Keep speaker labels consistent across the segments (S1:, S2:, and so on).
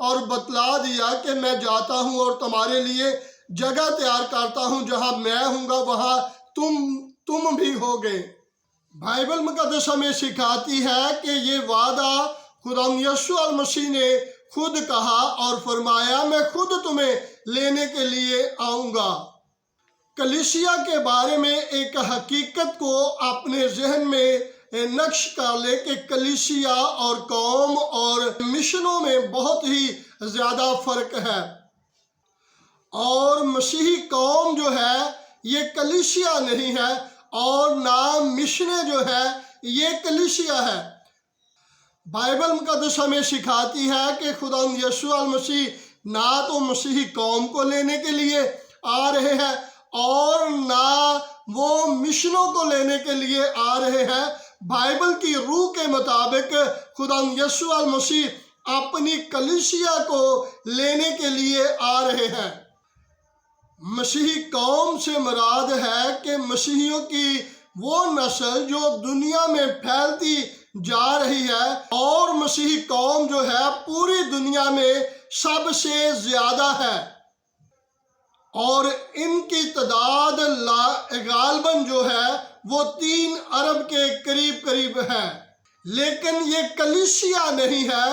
S1: اور بتلا دیا کہ میں جاتا ہوں اور تمہارے لیے جگہ تیار کرتا ہوں، جہاں میں ہوں گا وہاں تم بھی ہوگے۔ بائبل مقدس ہمیں سکھاتی ہے کہ یہ وعدہ خدا یسوع المسیح نے خود کہا اور فرمایا، میں خود تمہیں لینے کے لیے آؤں گا۔ کلیسیا کے بارے میں ایک حقیقت کو اپنے ذہن میں نقش کر لے کہ کلیسیا اور قوم اور مشنوں میں بہت ہی زیادہ فرق ہے، اور مسیحی قوم جو ہے یہ کلیسیا نہیں ہے، اور نہ مشنیں جو ہے یہ کلیسیا ہے۔ بائبل مقدس ہمیں سکھاتی ہے کہ خدا یسوع المسیح نہ تو مسیحی قوم کو لینے کے لیے آ رہے ہیں اور نہ وہ مشنوں کو لینے کے لیے آ رہے ہیں۔ بائبل کی روح کے مطابق خدا یسوع المسیح اپنی کلیسیا کو لینے کے لیے آ رہے ہیں۔ مسیحی قوم سے مراد ہے کہ مسیحیوں کی وہ نسل جو دنیا میں پھیلتی جا رہی ہے، اور مسیحی قوم جو ہے پوری دنیا میں سب سے زیادہ ہے، اور ان کی تعداد غالباً جو ہے وہ 3 ارب کے قریب ہے۔ لیکن یہ کلیسیا نہیں ہے۔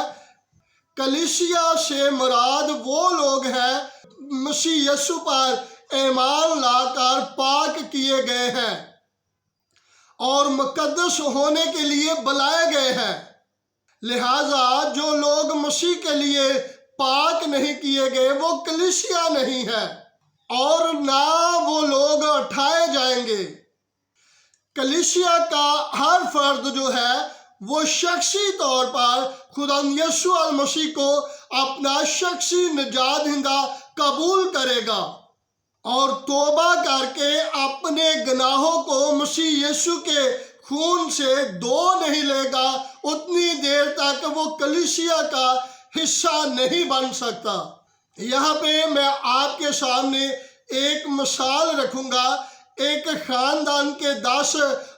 S1: کلیسیا سے مراد وہ لوگ ہیں مسیح یسوع پر ایمان لا کر پاک کیے گئے ہیں اور مقدس ہونے کے لیے بلائے گئے ہیں۔ لہٰذا جو لوگ مسیح کے لیے پاک نہیں کیے گئے وہ کلیسیا نہیں ہے، اور نہ وہ لوگ اٹھائے جائیں گے۔ کلیسیا کا ہر فرد جو ہے وہ شخصی طور پر خدا یسوع المسیح کو اپنا شخصی نجات دہندہ قبول کرے گا اور توبہ کر کے اپنے گناہوں کو مسیح یسوع کے خون سے دھو نہیں لے گا، اتنی دیر تک وہ کلیسیا کا حصہ نہیں بن سکتا۔ یہاں پہ میں آپ کے سامنے ایک مثال رکھوں گا۔ ایک خاندان کے 10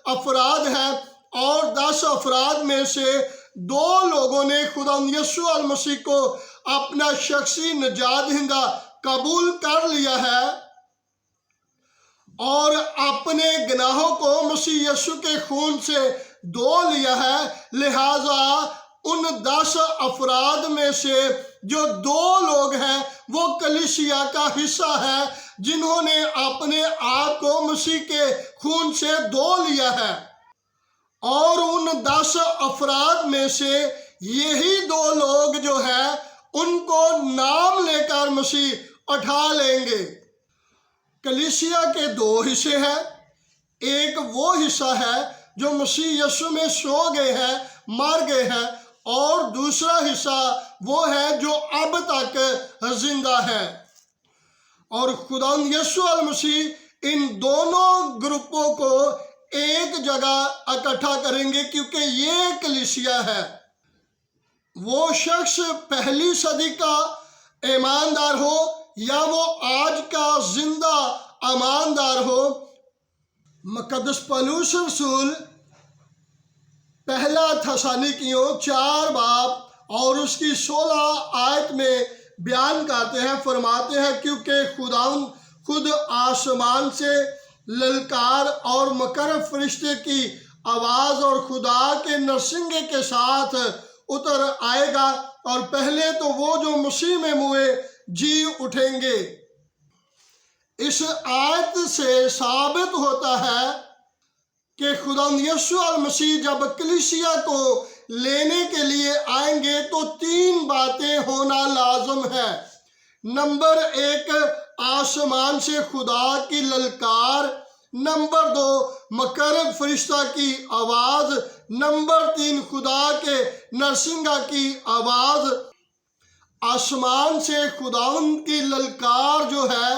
S1: افراد ہیں، اور 10 افراد میں سے 2 لوگوں نے خدا یسوع المسیح کو اپنا شخصی نجات دہندہ قبول کر لیا ہے اور اپنے گناہوں کو مسیح یسوع کے خون سے دھو لیا ہے۔ لہٰذا ان 10 افراد میں سے جو 2 لوگ ہیں وہ کلیسیا کا حصہ ہے، جنہوں نے اپنے آپ کو مسیح کے خون سے دھو لیا ہے، اور ان 10 افراد میں سے یہی 2 لوگ جو ہیں ان کو نام لے کر مسیح اٹھا لیں گے۔ کلیسیا کے 2 حصے ہیں۔ ایک وہ حصہ ہے جو مسیح یسوع میں سو گئے ہیں، مر گئے ہیں، اور دوسرا حصہ وہ ہے جو اب تک زندہ ہے۔ اور خدا یسوع المسیح ان دونوں گروپوں کو ایک جگہ اکٹھا کریں گے، کیونکہ یہ کلیسیا ہے۔ وہ شخص پہلی صدی کا ایماندار ہو یا وہ آج کا زندہ ایماندار ہو، مقدس پولس رسول پہلا تھسالونیکیوں 4 باب اور اس کی 16 آیت میں بیان کرتے ہیں، فرماتے ہیں، کیونکہ خداوند خود آسمان سے للکار اور مقرب فرشتے کی آواز اور خدا کے نرسنگے کے ساتھ اتر آئے گا، اور پہلے تو وہ جو مسیح میں موئے جی اٹھیں گے۔ اس آیت سے ثابت ہوتا ہے کہ خدا یسوع المسیح جب کلیسیا کو لینے کے لیے آئیں گے تو 3 باتیں ہونا لازم ہے۔ نمبر 1، آسمان سے خدا کی للکار۔ نمبر 2، مقرب فرشتہ کی آواز۔ نمبر 3، خدا کے نرسنگا کی آواز۔ آسمان سے خداوند کی للکار جو ہے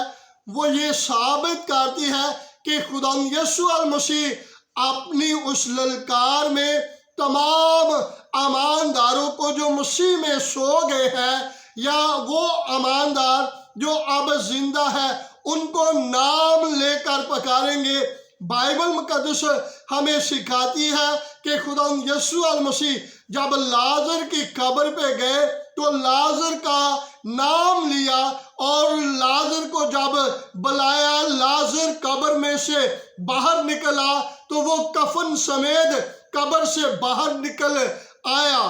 S1: وہ یہ ثابت کرتی ہے کہ خدا یسوع المسیح اپنی اس للکار میں تمام ایمانداروں کو جو مسیح میں سو گئے ہیں یا وہ ایماندار جو اب زندہ ہے ان کو نام لے کر پکاریں گے۔ بائبل مقدس ہمیں سکھاتی ہے کہ خدا یسوع المسیح جب لازر کی قبر پہ گئے تو لازر کا نام لیا اور لازر کو جب بلایا، لازر قبر میں سے باہر نکلا تو وہ کفن سمیت قبر سے باہر نکل آیا۔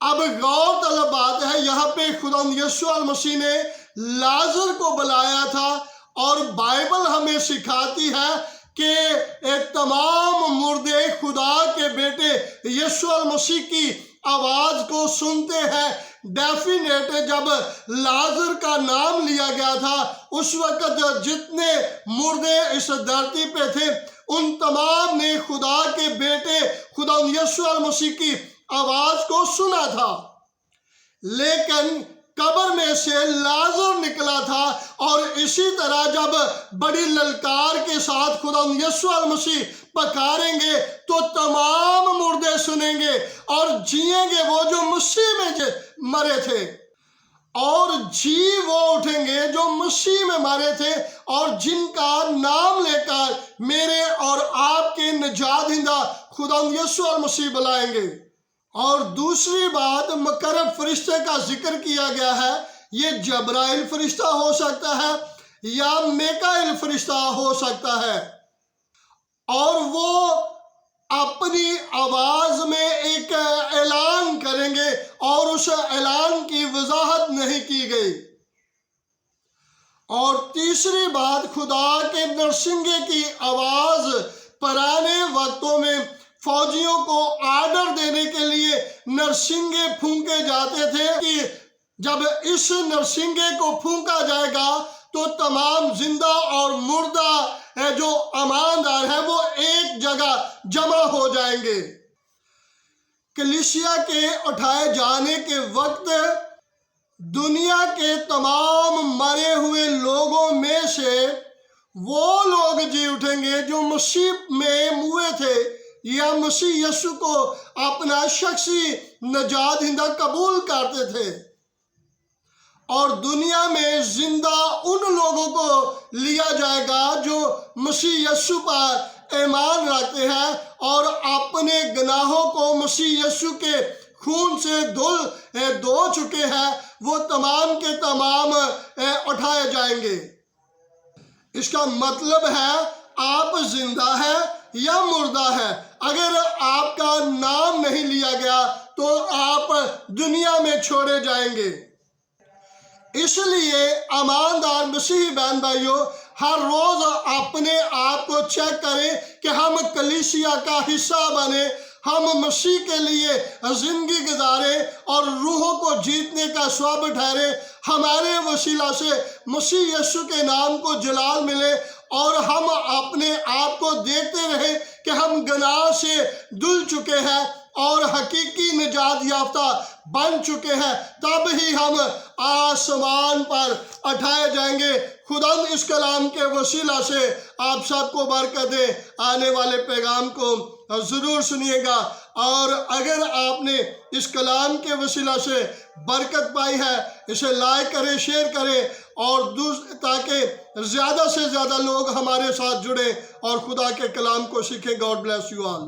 S1: اب غور طلب بات ہے، یہاں پہ خداوند یسوع المسیح نے لازر کو بلایا تھا، اور بائبل ہمیں سکھاتی ہے کہ تمام مردے خدا کے بیٹے یسوع المسیح کی آواز کو سنتے ہیں۔ ڈیفینیٹ جب لازر کا نام لیا گیا تھا، اس وقت جتنے مردے اس دھرتی پہ تھے ان تمام نے خدا کے بیٹے خدا یسوع المسیح کی آواز کو سنا تھا، لیکن قبر میں سے لازر نکلا تھا، اور اسی طرح جب بڑی للکار کے ساتھ خدا یسوع المسیح پکاریں گے تو تمام مردے سنیں گے اور جئیں گے وہ جو مسیح میں مرے تھے، اور جی وہ اٹھیں گے جو مسیح میں مرے تھے اور جن کا نام لے کر میرے اور آپ کے نجات دہندہ خدا یسوع المسیح بلائیں گے۔ اور دوسری بات، مقرب فرشتے کا ذکر کیا گیا ہے، یہ جبرائیل فرشتہ ہو سکتا ہے یا میکائیل فرشتہ ہو سکتا ہے، اور وہ اپنی آواز میں ایک اعلان کریں گے، اور اس اعلان کی وضاحت نہیں کی گئی۔ اور تیسری بات، خدا کے نرسنگے کی آواز پرانے وقتوں میں فوجیوں کو آرڈر دینے کے لیے نرسنگے پھونکے جاتے تھے کہ جب اس نرسنگے کو پھونکا جائے گا تو تمام زندہ اور مردہ جو اماندار ہیں وہ ایک جگہ جمع ہو جائیں گے۔ کلیسیا کے اٹھائے جانے کے وقت دنیا کے تمام مرے ہوئے لوگوں میں سے وہ لوگ جی اٹھیں گے جو مسیح میں ہوئے تھے یا مسیح یسوع کو اپنا شخصی نجات دہندہ قبول کرتے تھے، اور دنیا میں زندہ ان لوگوں کو لیا جائے گا جو مسیح یسوع پر ایمان رکھتے ہیں اور اپنے گناہوں کو مسیح یسوع کے خون سے دھو چکے ہیں، وہ تمام کے تمام اٹھائے جائیں گے۔ اس کا مطلب ہے آپ زندہ ہیں یا مردہ ہیں، اگر آپ کا نام نہیں لیا گیا تو آپ دنیا میں چھوڑے جائیں گے۔ اس لیے ایماندار مسیحی بہن بھائیوں، ہر روز اپنے آپ کو چیک کریں کہ ہم کلیسیا کا حصہ بنے، ہم مسیح کے لیے زندگی گزاریں اور روحوں کو جیتنے کا سبب ٹھہرے، ہمارے وسیلہ سے مسیح یسوع کے نام کو جلال ملے، اور ہم اپنے آپ کو دیکھتے رہیں کہ ہم گناہ سے دھل چکے ہیں اور حقیقی نجات یافتہ بن چکے ہیں، تب ہی ہم آسمان پر اٹھائے جائیں گے۔ خدا اس کلام کے وسیلہ سے آپ سب کو برکت دے۔ آنے والے پیغام کو ضرور سنیے گا، اور اگر آپ نے اس کلام کے وسیلہ سے برکت پائی ہے اسے لائک کریں، شیئر کریں، اور تاکہ زیادہ سے زیادہ لوگ ہمارے ساتھ جڑیں اور خدا کے کلام کو سیکھیں۔ God bless you all.